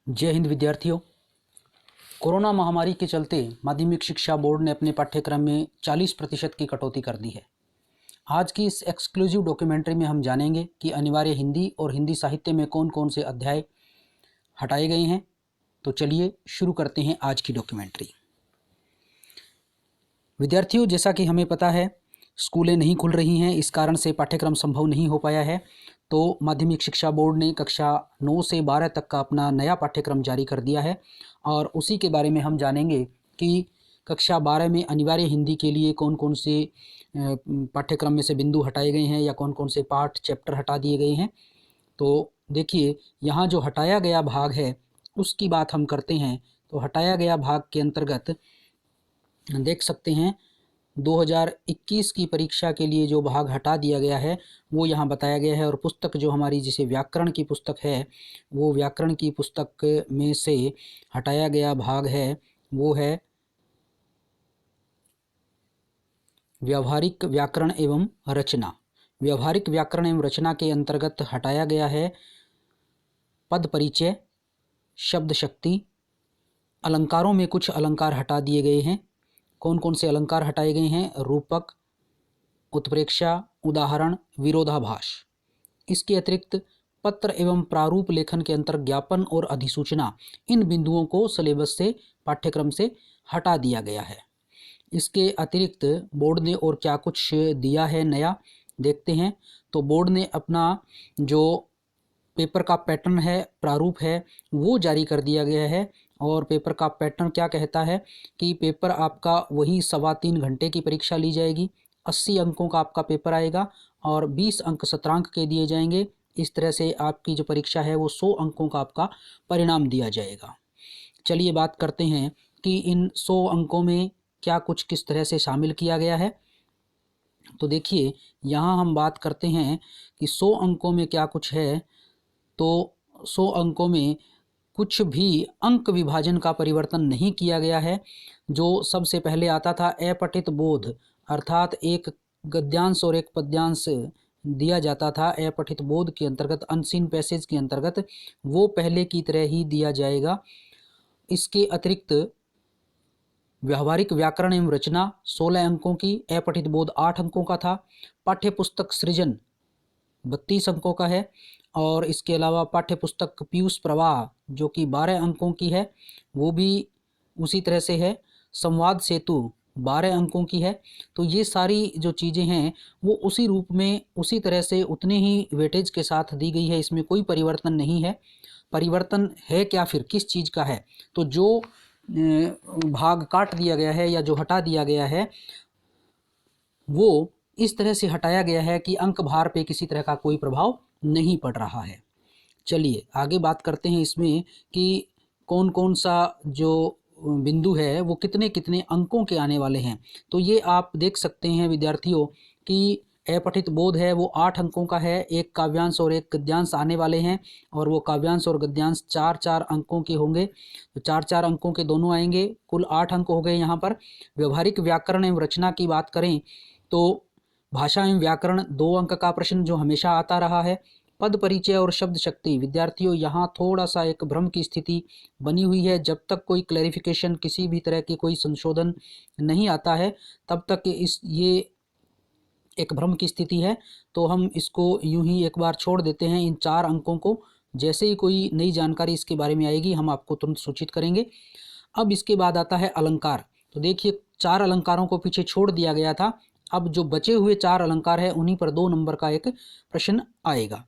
जय हिंद विद्यार्थियों। कोरोना महामारी के चलते माध्यमिक शिक्षा बोर्ड ने अपने पाठ्यक्रम में 40% की कटौती कर दी है। आज की इस एक्सक्लूसिव डॉक्यूमेंट्री में हम जानेंगे कि अनिवार्य हिंदी और हिंदी साहित्य में कौन कौन से अध्याय हटाए गए हैं। तो चलिए शुरू करते हैं आज की डॉक्यूमेंट्री। विद्यार्थियों, जैसा कि हमें पता है स्कूलें नहीं खुल रही हैं, इस कारण से पाठ्यक्रम संभव नहीं हो पाया है। तो माध्यमिक शिक्षा बोर्ड ने कक्षा 9 से 12 तक का अपना नया पाठ्यक्रम जारी कर दिया है और उसी के बारे में हम जानेंगे कि कक्षा 12 में अनिवार्य हिंदी के लिए कौन कौन से पाठ्यक्रम में से बिंदु हटाए गए हैं या कौन कौन से पाठ चैप्टर हटा दिए गए हैं। तो देखिए, यहाँ जो हटाया गया भाग है उसकी बात हम करते हैं। तो हटाया गया भाग के अंतर्गत देख सकते हैं 2021 की परीक्षा के लिए जो भाग हटा दिया गया है वो यहाँ बताया गया है। और पुस्तक जो हमारी जिसे व्याकरण की पुस्तक है, वो व्याकरण की पुस्तक में से हटाया गया भाग है वो है व्यावहारिक व्याकरण एवं रचना। व्यावहारिक व्याकरण एवं रचना के अंतर्गत हटाया गया है पद परिचय, शब्द शक्ति, अलंकारों में कुछ अलंकार हटा दिए गए हैं। कौन कौन से अलंकार हटाए गए हैं? रूपक, उत्प्रेक्षा, उदाहरण, विरोधाभास। इसके अतिरिक्त पत्र एवं प्रारूप लेखन के अंतर ज्ञापन और अधिसूचना, इन बिंदुओं को सिलेबस से पाठ्यक्रम से हटा दिया गया है। इसके अतिरिक्त बोर्ड ने और क्या कुछ दिया है नया, देखते हैं। तो बोर्ड ने अपना जो पेपर का पैटर्न है, प्रारूप है, वो जारी कर दिया गया है। और पेपर का पैटर्न क्या कहता है कि पेपर आपका वही 3.25 घंटे की परीक्षा ली जाएगी, 80 अंकों का आपका पेपर आएगा और 20 अंक सत्रांक के दिए जाएंगे। इस तरह से आपकी जो परीक्षा है वो 100 अंकों का आपका परिणाम दिया जाएगा। चलिए बात करते हैं कि इन 100 अंकों में क्या कुछ किस तरह से शामिल किया गया है। तो देखिए, यहाँ हम बात करते हैं कि 100 अंकों में क्या कुछ है। तो 100 अंकों में कुछ भी अंक विभाजन का परिवर्तन नहीं किया गया है। जो सबसे पहले आता था अपठित बोध, अर्थात एक गद्यांश और एक पद्यांश दिया जाता था अपठित बोध के अंतर्गत, अनसीन पैसेज के अंतर्गत, वो पहले की तरह ही दिया जाएगा। इसके अतिरिक्त व्यावहारिक व्याकरण एवं रचना 16 अंकों की, अपठित बोध 8 अंकों का था। पाठ्य पुस्तक सृजन 32 अंकों का है। और इसके अलावा पाठ्य पुस्तक पीयूष प्रवाह जो कि 12 अंकों की है, वो भी उसी तरह से है। संवाद सेतु 12 अंकों की है। तो ये सारी जो चीज़ें हैं वो उसी रूप में, उसी तरह से, उतने ही वेटेज के साथ दी गई है। इसमें कोई परिवर्तन नहीं है। परिवर्तन है क्या, फिर किस चीज़ का है? तो जो भाग काट दिया गया है या जो हटा दिया गया है वो इस तरह से हटाया गया है कि अंक भार पे किसी तरह का कोई प्रभाव नहीं पड़ रहा है। चलिए आगे बात करते हैं इसमें कि कौन कौन सा जो बिंदु है वो कितने कितने अंकों के आने वाले हैं। तो ये आप देख सकते हैं विद्यार्थियों कि अपठित बोध है वो 8 अंकों का है। एक काव्यांश और एक गद्यांश आने वाले हैं और वो काव्यांश और गद्यांश 4-4 अंकों के होंगे। तो 4-4 अंकों के दोनों आएंगे, कुल 8 अंक हो गए यहाँ पर। व्यवहारिक व्याकरण एवं रचना की बात करें तो भाषा एवं व्याकरण 2 अंक का प्रश्न जो हमेशा आता रहा है। पद परिचय और शब्द शक्ति, विद्यार्थियों यहाँ थोड़ा सा एक भ्रम की स्थिति बनी हुई है। जब तक कोई क्लैरिफिकेशन, किसी भी तरह की कोई संशोधन नहीं आता है तब तक ये एक भ्रम की स्थिति है। तो हम इसको यूं ही एक बार छोड़ देते हैं इन 4 अंकों को। जैसे ही कोई नई जानकारी इसके बारे में आएगी हम आपको तुरंत सूचित करेंगे। अब इसके बाद आता है अलंकार। तो देखिए 4 अलंकारों को पीछे छोड़ दिया गया था। अब जो बचे हुए 4 अलंकार है उन्हीं पर 2 नंबर का एक प्रश्न आएगा।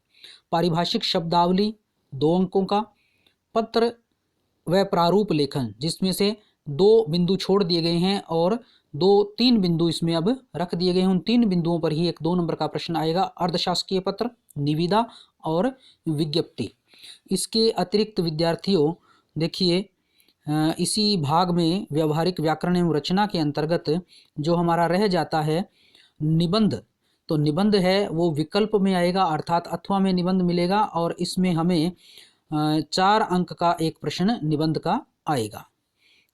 पारिभाषिक शब्दावली 2 अंकों का। पत्र व प्रारूप लेखन, जिसमें से 2 बिंदु छोड़ दिए गए हैं और 2-3 बिंदु इसमें अब रख दिए गए हैं। उन 3 बिंदुओं पर ही एक 2 नंबर का प्रश्न आएगा। अर्धशासकीय पत्र, निविदा और विज्ञप्ति। इसके अतिरिक्त विद्यार्थियों देखिए, इसी भाग में व्यवहारिक व्याकरण एवं रचना के अंतर्गत जो हमारा रह जाता है निबंध। तो निबंध है वो विकल्प में आएगा, अर्थात अथवा में निबंध मिलेगा और इसमें हमें 4 अंक का एक प्रश्न निबंध का आएगा।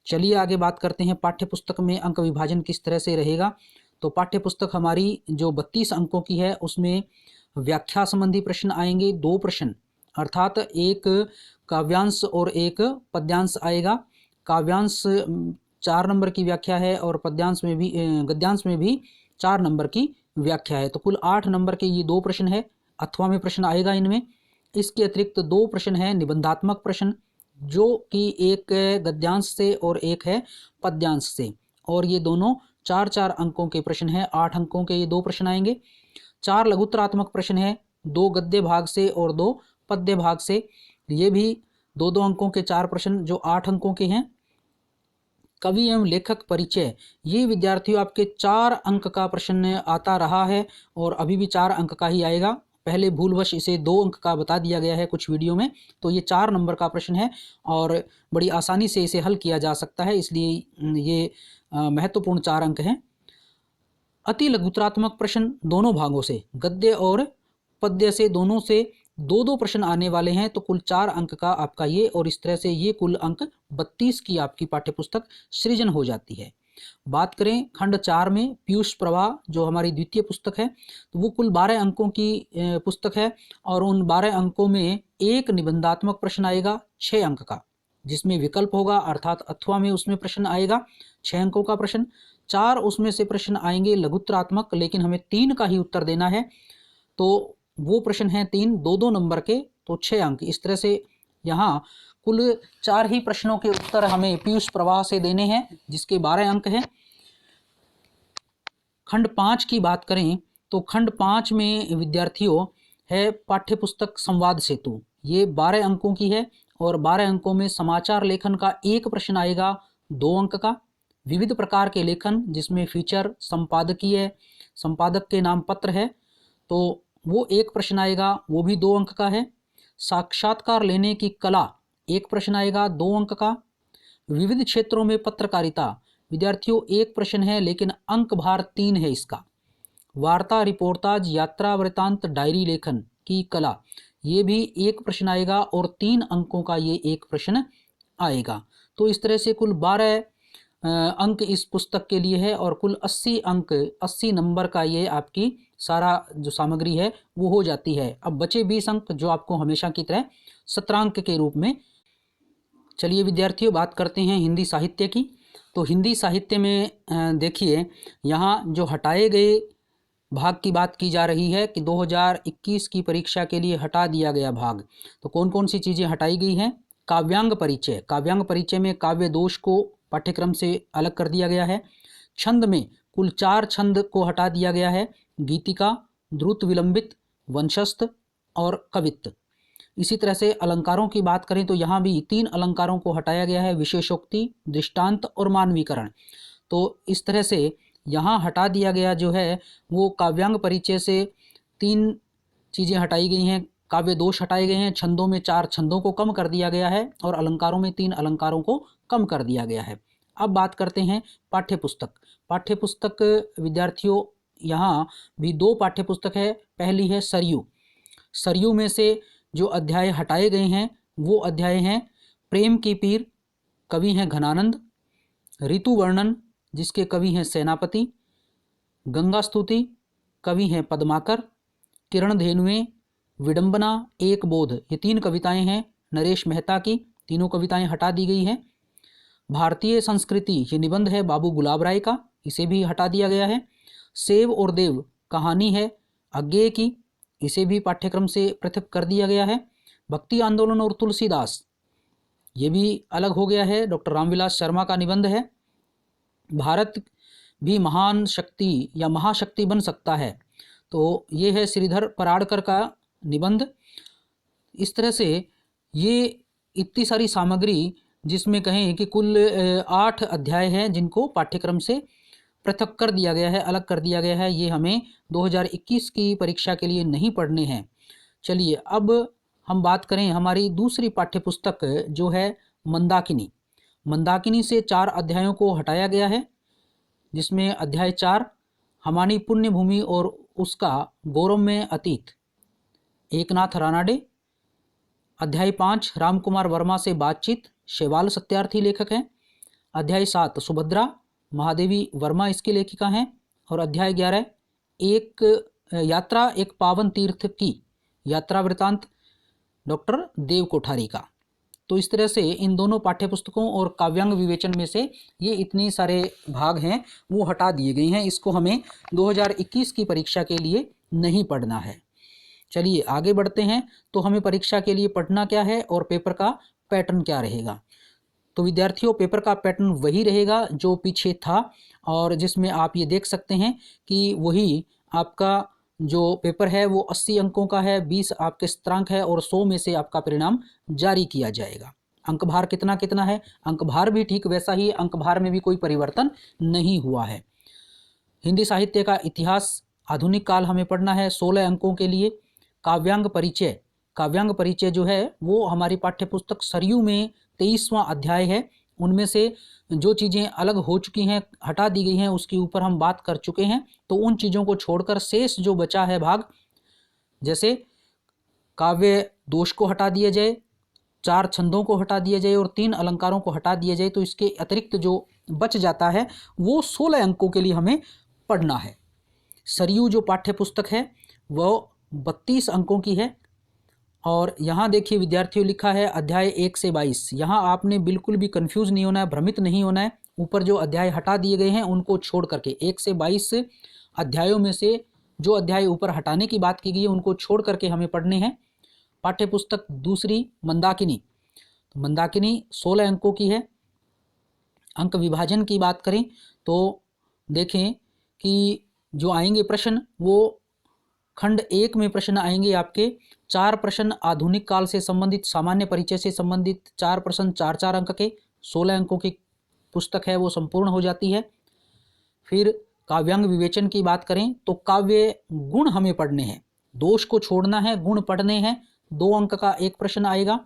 चलिए आगे बात करते हैं पाठ्य पुस्तक में अंक विभाजन किस तरह से रहेगा। तो पाठ्य पुस्तक हमारी जो 32 अंकों की है उसमें व्याख्या संबंधी प्रश्न आएंगे, 2 प्रश्न, अर्थात एक काव्यांश और एक पद्यांश आएगा। काव्यांश 4 नंबर की व्याख्या है और पद्यांश में भी गद्यांश में भी 4 नंबर की व्याख्या है। तो कुल 8 नंबर के ये 2 प्रश्न है, अथवा में प्रश्न आएगा इनमें। इसके अतिरिक्त 2 प्रश्न है निबंधात्मक प्रश्न, जो कि एक गद्यांश से और एक है पद्यांश से, और ये दोनों 4-4 अंकों के प्रश्न हैं। 8 अंकों के ये 2 प्रश्न आएंगे। 4 लघुत्तरात्मक प्रश्न है, 2 गद्य भाग से और 2 पद्य भाग से। ये भी 2-2 अंकों के 4 प्रश्न जो 8 अंकों के हैं। कवि एवं लेखक परिचय, ये विद्यार्थियों आपके 4 अंक का प्रश्न आता रहा है और अभी भी 4 अंक का ही आएगा। पहले भूलवश इसे 2 अंक का बता दिया गया है कुछ वीडियो में, तो ये 4 नंबर का प्रश्न है और बड़ी आसानी से इसे हल किया जा सकता है, इसलिए ये महत्वपूर्ण 4 अंक हैं। अति लघुत्तरात्मक प्रश्न दोनों भागों से, गद्य और पद्य से, दोनों से 2-2 प्रश्न आने वाले हैं। तो कुल 4 अंक का आपका ये, और इस तरह से ये कुल अंक 32 की आपकी पाठ्यपुस्तक सृजन हो जाती है। बात करें खंड 4 में पीयूष प्रवाह, जो हमारी द्वितीय पुस्तक है, तो वो कुल 12 अंकों की पुस्तक है और उन 12 अंकों में एक निबंधात्मक प्रश्न आएगा 6 अंक का, जिसमें विकल्प होगा, अर्थात अथवा में उसमें प्रश्न आएगा 6 अंकों का प्रश्न। 4 उसमें से प्रश्न आएंगे लघुत्तरात्मक, लेकिन हमें 3 का ही उत्तर देना है, तो वो प्रश्न हैं 3 2-2 नंबर के, तो 6 अंक। इस तरह से यहाँ कुल 4 ही प्रश्नों के उत्तर हमें पीयूष प्रवाह से देने हैं, जिसके 12 अंक हैं। खंड 5 की बात करें तो खंड 5 में विद्यार्थियों है पाठ्यपुस्तक संवाद सेतु, ये 12 अंकों की है और 12 अंकों में समाचार लेखन का एक प्रश्न आएगा 2 अंक का। विविध प्रकार के लेखन, जिसमें फीचर, संपादकीय, संपादक के नाम पत्र है, तो वो एक प्रश्न आएगा, वो भी 2 अंक का है। साक्षात्कार लेने की कला, एक प्रश्न आएगा 2 अंक का। विविध क्षेत्रों में पत्रकारिता, विद्यार्थियों एक प्रश्न है लेकिन अंक भार 3 है इसका। वार्ता, रिपोर्टाज, यात्रा वृतांत, डायरी लेखन की कला, ये भी एक प्रश्न आएगा और 3 अंकों का ये एक प्रश्न आएगा। तो इस तरह से कुल 12 अंक इस पुस्तक के लिए है और कुल 80 अंक, 80 नंबर का ये आपकी सारा जो सामग्री है वो हो जाती है। अब बचे 20 अंक जो आपको हमेशा की तरह 17 अंक के रूप में। चलिए विद्यार्थियों, बात करते हैं हिंदी साहित्य की। तो हिंदी साहित्य में देखिए, यहाँ जो हटाए गए भाग की बात की जा रही है कि 2021 की परीक्षा के लिए हटा दिया गया भाग। तो कौन कौन सी चीज़ें हटाई गई हैं? काव्यांग परिचय, काव्यांग परिचय में काव्य दोष को पाठ्यक्रम से अलग कर दिया गया है। छंद में कुल 4 छंद को हटा दिया गया है, गीतिका, द्रुत विलंबित, वंशस्थ और कवित्त। इसी तरह से अलंकारों की बात करें तो यहाँ भी 3 अलंकारों को हटाया गया है, विशेषोक्ति, दृष्टांत और मानवीकरण। तो इस तरह से यहाँ हटा दिया गया जो है वो काव्यांग परिचय से 3 चीज़ें हटाई गई हैं, काव्य दोष हटाए गए हैं, छंदों में 4 छंदों को कम कर दिया गया है और अलंकारों में 3 अलंकारों को कम कर दिया गया है। अब बात करते हैं पाठ्यपुस्तक। पाठ्यपुस्तक विद्यार्थियों, यहाँ भी 2 पाठ्यपुस्तक है। पहली है सरयू। सरयू में से जो अध्याय हटाए गए हैं वो अध्याय हैं प्रेम की पीर, कवि हैं घनानंद, ऋतु वर्णन, जिसके कवि हैं सेनापति, गंगा स्तुति, कवि हैं पद्माकर, किरण धेनुएं, विडंबना, एक बोध, ये 3 कविताएं हैं नरेश मेहता की, तीनों कविताएं हटा दी गई हैं। भारतीय संस्कृति, ये निबंध है बाबू गुलाब राय का, इसे भी हटा दिया गया है। सेव और देव कहानी है अज्ञेय की, इसे भी पाठ्यक्रम से पृथक कर दिया गया है। भक्ति आंदोलन और तुलसीदास, ये भी अलग हो गया है, डॉक्टर रामविलास शर्मा का निबंध है। भारत भी महान शक्ति या महाशक्ति बन सकता है, तो ये है श्रीधर पराड़कर का निबंध। इस तरह से ये इतनी सारी सामग्री, जिसमें कहें कि कुल 8 अध्याय हैं जिनको पाठ्यक्रम से पृथक कर दिया गया है, अलग कर दिया गया है। ये हमें 2021 की परीक्षा के लिए नहीं पढ़ने हैं। चलिए अब हम बात करें हमारी दूसरी पाठ्यपुस्तक जो है मंदाकिनी। मंदाकिनी से 4 अध्यायों को हटाया गया है, जिसमें अध्याय 4 हमारी पुण्य भूमि और उसका गौरवमय अतीत, एकनाथ रानाडे। अध्याय 5 रामकुमार वर्मा से बातचीत, शेवाल सत्यार्थी लेखक हैं। अध्याय 7 सुभद्रा, महादेवी वर्मा इसकी लेखिका हैं। और अध्याय 11 एक यात्रा, एक पावन तीर्थ की यात्रा वृतांत, डॉक्टर देव कोठारी का। तो इस तरह से इन दोनों पाठ्यपुस्तकों और काव्यांग विवेचन में से ये इतने सारे भाग हैं वो हटा दिए गए हैं। इसको हमें 2021 की परीक्षा के लिए नहीं पढ़ना है। चलिए आगे बढ़ते हैं। तो हमें परीक्षा के लिए पढ़ना क्या है और पेपर का पैटर्न क्या रहेगा। तो विद्यार्थियों, पेपर का पैटर्न वही रहेगा जो पीछे था और जिसमें आप ये देख सकते हैं कि वही आपका जो पेपर है वो 80 अंकों का है, 20 आपके स्थिरांक है और 100 में से आपका परिणाम जारी किया जाएगा। अंक भार कितना कितना है? अंक भार भी ठीक वैसा ही, अंक भार में भी कोई परिवर्तन नहीं हुआ है। हिंदी साहित्य का इतिहास आधुनिक काल हमें पढ़ना है 16 अंकों के लिए। काव्यांग परिचय, काव्यांग परिचय जो है वो हमारी पाठ्यपुस्तक सरयू में 23वां अध्याय है। उनमें से जो चीज़ें अलग हो चुकी हैं, हटा दी गई हैं, उसके ऊपर हम बात कर चुके हैं। तो उन चीज़ों को छोड़कर शेष जो बचा है भाग, जैसे काव्य दोष को हटा दिया जाए, 4 छंदों को हटा दिया जाए और 3 अलंकारों को हटा दिया जाए, तो इसके अतिरिक्त जो बच जाता है वो 16 अंकों के लिए हमें पढ़ना है। सरयू जो पाठ्यपुस्तक है वह 32 अंकों की है। और यहाँ देखिए विद्यार्थियों, लिखा है अध्याय 1 से 22। यहाँ आपने बिल्कुल भी कंफ्यूज नहीं होना है, भ्रमित नहीं होना है। ऊपर जो अध्याय हटा दिए गए हैं उनको छोड़ करके 1 से 22 अध्यायों में से जो अध्याय ऊपर हटाने की बात की गई है उनको छोड़ करके हमें पढ़ने हैं। पाठ्यपुस्तक दूसरी मंदाकिनी, तो मंदाकिनी 16 अंकों की है। अंक विभाजन की बात करें तो देखें कि जो आएंगे प्रश्न वो खंड 1 में प्रश्न आएंगे आपके 4 प्रश्न आधुनिक काल से संबंधित, सामान्य परिचय से संबंधित 4 प्रश्न 4-4 अंक के, 16 अंकों की पुस्तक है वो संपूर्ण हो जाती है। फिर काव्यांग विवेचन की बात करें तो काव्य गुण हमें पढ़ने हैं, दोष को छोड़ना है, गुण पढ़ने हैं। 2 अंक का एक प्रश्न आएगा।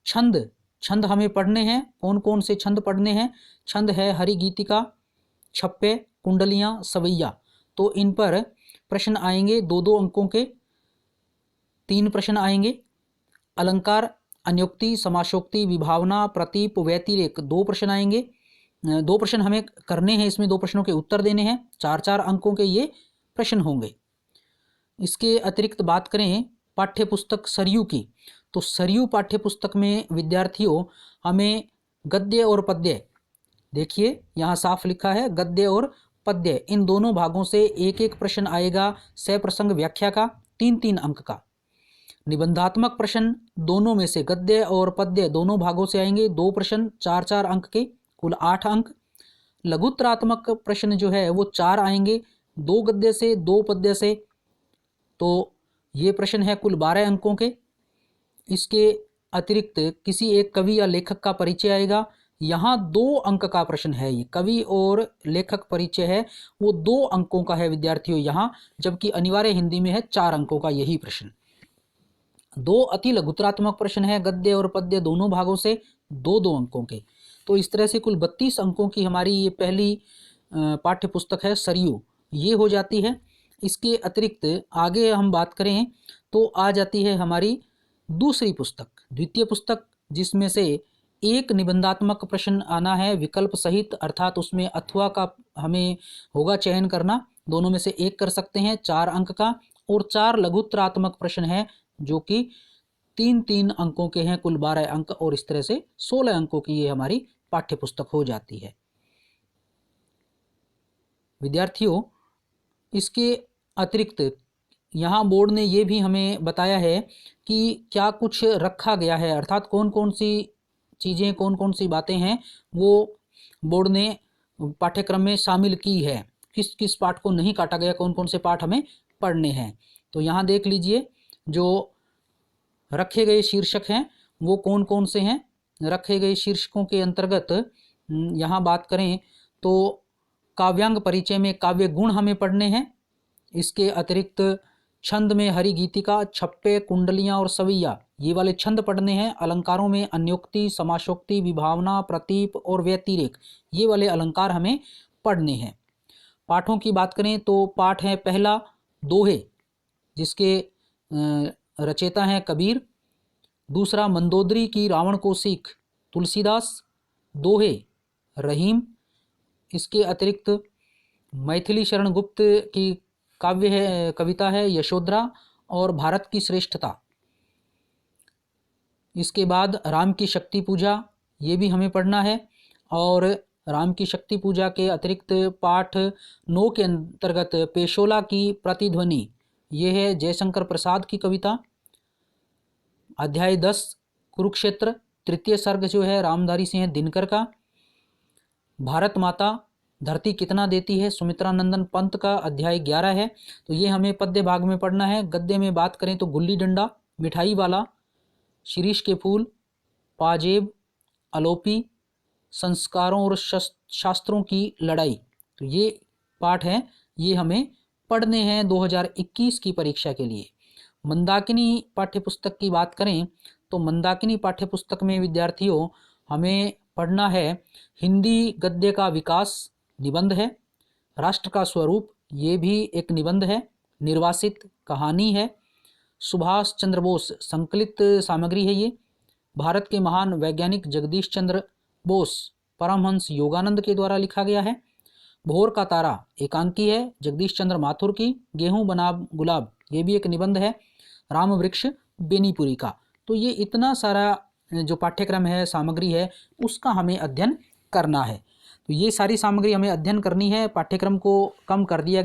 छंद, छंद हमें पढ़ने हैं। कौन कौन से छंद पढ़ने हैं? छंद है हरि गीतिका, छप्पे, कुंडलियाँ, सवैया। तो इन पर प्रश्न आएंगे 2-2 अंकों के, 3 प्रश्न आएंगे। अलंकार, अन्योक्ति, समासोक्ति, विभावना, प्रतीप, व्यतिरेक 2 प्रश्न आएंगे। 2 प्रश्न हमें करने हैं, इसमें 2 प्रश्नों के उत्तर देने हैं। 4-4 अंकों के ये प्रश्न होंगे। इसके अतिरिक्त बात करें पाठ्यपुस्तक सरयू की, तो सरयू पाठ्यपुस्तक में विद्यार्थियों हमें गद्य और पद्य, देखिए यहाँ साफ लिखा है गद्य और पद्य, इन दोनों भागों से एक एक प्रश्न आएगा। सप्रसंग व्याख्या का 3-3 अंक का। निबंधात्मक प्रश्न दोनों में से गद्य और पद्य दोनों भागों से आएंगे, 2 प्रश्न 4-4 अंक के, कुल 8 अंक। लघुत्तरात्मक प्रश्न जो है वो 4 आएंगे, 2 गद्य से 2 पद्य से, तो ये प्रश्न है कुल 12 अंकों के। इसके अतिरिक्त किसी एक कवि या लेखक का परिचय आएगा। यहाँ 2 अंक का प्रश्न है, ये कवि और लेखक परिचय है वो 2 अंकों का है विद्यार्थियों यहाँ, जबकि अनिवार्य हिंदी में है 4 अंकों का यही प्रश्न। 2 अति लघुत्तरात्मक प्रश्न है गद्य और पद्य दोनों भागों से, 2-2 अंकों के। तो इस तरह से कुल 32 अंकों की हमारी ये पहली पाठ्य पुस्तक है सरयू, ये हो जाती है। इसके अतिरिक्त आगे हम बात करें तो आ जाती है हमारी दूसरी पुस्तक, द्वितीय पुस्तक, जिसमें से एक निबंधात्मक प्रश्न आना है विकल्प सहित, अर्थात उसमें अथवा का हमें होगा चयन करना, दोनों में से एक कर सकते हैं, 4 अंक का। और 4 लघुत्तरात्मक प्रश्न है जो कि 3-3 अंकों के हैं, कुल 12 अंक, और इस तरह से 16 अंकों की ये हमारी पाठ्य पुस्तक हो जाती है। विद्यार्थियों, इसके अतिरिक्त यहाँ बोर्ड ने ये भी हमें बताया है कि क्या कुछ रखा गया है, अर्थात कौन कौन सी चीज़ें, कौन कौन सी बातें हैं वो बोर्ड ने पाठ्यक्रम में शामिल की है, किस किस पाठ को नहीं काटा गया, कौन कौन से पाठ हमें पढ़ने हैं। तो यहाँ देख लीजिए जो रखे गए शीर्षक हैं वो कौन कौन से हैं। रखे गए शीर्षकों के अंतर्गत यहाँ बात करें तो काव्यांग परिचय में काव्य गुण हमें पढ़ने हैं। इसके अतिरिक्त छंद में हरि गीतिका, छप्पे, कुंडलियाँ और सवैया, ये वाले छंद पढ़ने हैं। अलंकारों में अन्योक्ति, समासोक्ति, विभावना, प्रतीप और व्यतिरेक, ये वाले अलंकार हमें पढ़ने हैं। पाठों की बात करें तो पाठ है पहला दोहे, जिसके रचयिता हैं कबीर। दूसरा मंदोदरी की रावण को सीख, तुलसीदास। दोहे रहीम। इसके अतिरिक्त मैथिली शरण गुप्त की काव्य है, कविता है यशोधरा और भारत की श्रेष्ठता। इसके बाद राम की शक्ति पूजा, ये भी हमें पढ़ना है। और राम की शक्ति पूजा के अतिरिक्त पाठ 9 के अंतर्गत पेशोला की प्रतिध्वनि, ये है जयशंकर प्रसाद की कविता। अध्याय 10 कुरुक्षेत्र, तृतीय सर्ग जो है रामधारी सिंह दिनकर का। भारत माता धरती कितना देती है, सुमित्रा नंदन पंत का अध्याय 11 है। तो ये हमें पद्य भाग में पढ़ना है। गद्य में बात करें तो गुल्ली डंडा, मिठाई वाला, शिरीष के फूल, पाजेब, अलोपी, संस्कारों और शास्त्रों की लड़ाई, तो ये पाठ हैं, ये हमें पढ़ने हैं 2021 की परीक्षा के लिए। मंदाकिनी पाठ्यपुस्तक की बात करें तो मंदाकिनी पाठ्यपुस्तक में विद्यार्थियों हमें पढ़ना है हिंदी गद्य का विकास, निबंध है। राष्ट्र का स्वरूप, ये भी एक निबंध है। निर्वासित, कहानी है। सुभाष चंद्र बोस, संकलित सामग्री है ये। भारत के महान वैज्ञानिक जगदीश चंद्र बोस, परमहंस योगानंद के द्वारा लिखा गया है। भोर का तारा, एकांकी है, जगदीश चंद्र माथुर की। गेहूं बनाब गुलाब, ये भी एक निबंध है, राम वृक्ष बेनीपुरी का। तो ये इतना सारा जो पाठ्यक्रम है, सामग्री है, उसका हमें अध्ययन करना है। तो ये सारी सामग्री हमें अध्ययन करनी है। पाठ्यक्रम को कम कर दिया गया।